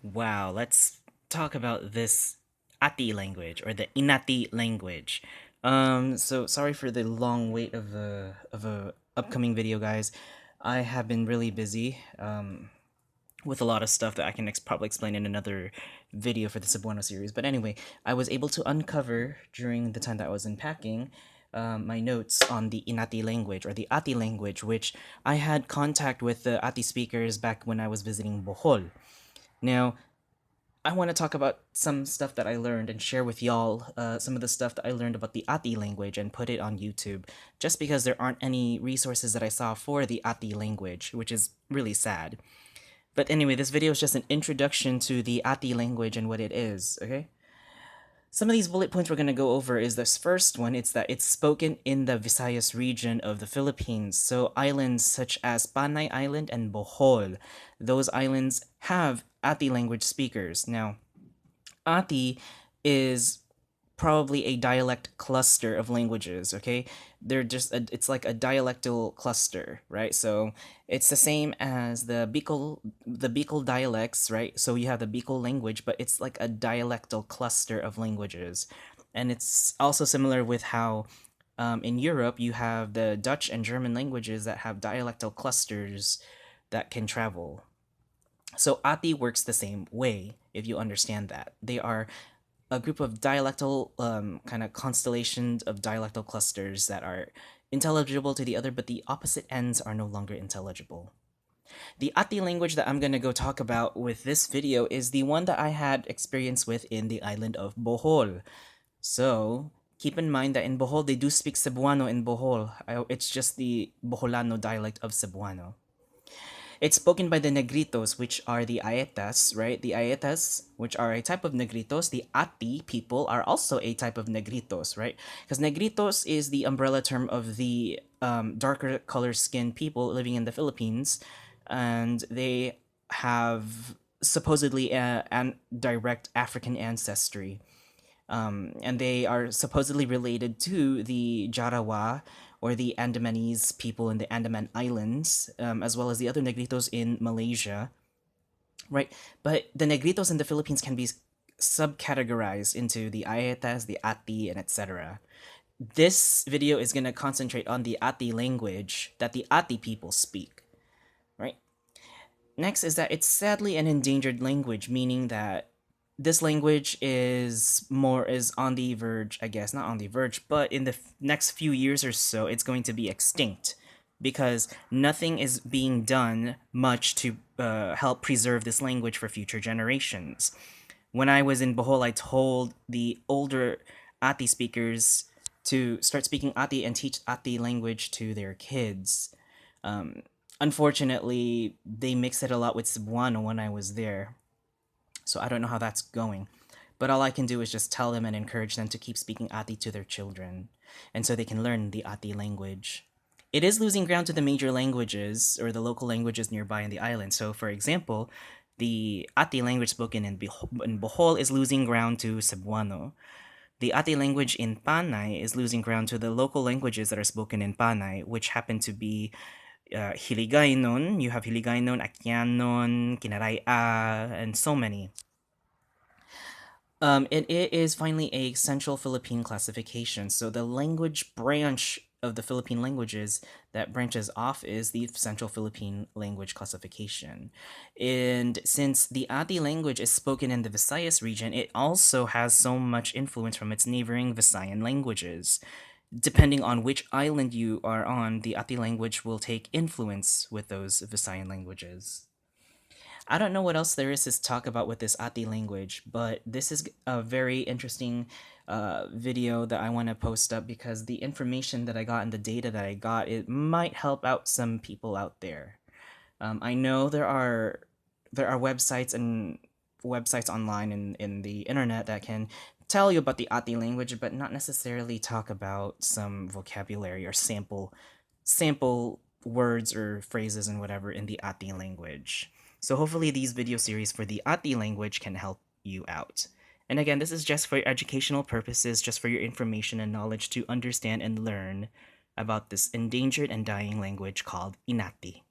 Wow, let's talk about this Ati language or the Inati language. So sorry for the long wait of a upcoming video, guys. I have been really busy with a lot of stuff that I can probably explain in another video for the Cebuano series. But anyway, I was able to uncover during the time that I was unpacking my notes on the Inati language or the Ati language, which I had contact with the Ati speakers back when I was visiting Bohol. Now, I want to talk about some stuff that I learned and share with y'all some of the stuff that I learned about the Ati language and put it on YouTube, just because there aren't any resources that I saw for the Ati language, which is really sad. But anyway, this video is just an introduction to the Ati language and what it is, okay? Some of these bullet points we're going to go over is this first one. It's that it's spoken in the Visayas region of the Philippines. So islands such as Panay Island and Bohol, those islands have Ati language speakers. Now, Ati is probably a dialect cluster of languages, okay? It's like a dialectal cluster, right? So it's the same as the Bicol dialects, right? So you have the Bicol language, but it's like a dialectal cluster of languages. And it's also similar with how in Europe you have the Dutch and German languages that have dialectal clusters that can travel. So Ati works the same way, if you understand that. They are a group of dialectal kind of constellations of dialectal clusters that are intelligible to the other, but the opposite ends are no longer intelligible. The Ati language that I'm going to go talk about with this video is the one that I had experience with in the island of Bohol. So, keep in mind that in Bohol, they do speak Cebuano in Bohol. It's just the Boholano dialect of Cebuano. It's spoken by the Negritos, which are the Aetas, right? The Aetas, which are a type of Negritos. The Ati people are also a type of Negritos, right? Because Negritos is the umbrella term of the darker color skinned people living in the Philippines, and they have supposedly an direct African ancestry. And they are supposedly related to the Jarawa or the Andamanese people in the Andaman Islands, as well as the other Negritos in Malaysia, right? But the Negritos in the Philippines can be subcategorized into the Aetas, the Ati, and etc. This video is going to concentrate on the Ati language that the Ati people speak, right? Next is that it's sadly an endangered language, meaning that this language is on the verge, I guess, not on the verge, but in the next few years or so, it's going to be extinct because nothing is being done much to help preserve this language for future generations. When I was in Bohol, I told the older Ati speakers to start speaking Ati and teach Ati language to their kids. Um, Unfortunately, they mix it a lot with Cebuano when I was there, so I don't know how that's going. But all I can do is just tell them and encourage them to keep speaking Ati to their children, and so they can learn the Ati language. It is losing ground to the major languages or the local languages nearby in the island. So, for example, the Ati language spoken in Bohol is losing ground to Cebuano. The Ati language in Panay is losing ground to the local languages that are spoken in Panay, which happen to be Hiligaynon. You have Hiligaynon, Akyanon, Kinaraya, and so many. It is finally a Central Philippine classification. So the language branch of the Philippine languages that branches off is the Central Philippine language classification. And since the Ati language is spoken in the Visayas region, it also has so much influence from its neighboring Visayan languages. Depending on which island you are on, the Ati language will take influence with those Visayan languages. I don't know what else there is to talk about with this Ati language, but this is a very interesting video that I want to post up because the information that I got and the data that I got, it might help out some people out there. I know there are websites online in the internet that can tell you about the Ati language, but not necessarily talk about some vocabulary or sample words or phrases and whatever in the Ati language. So hopefully these video series for the Ati language can help you out. And again, this is just for educational purposes, just for your information and knowledge to understand and learn about this endangered and dying language called Inati.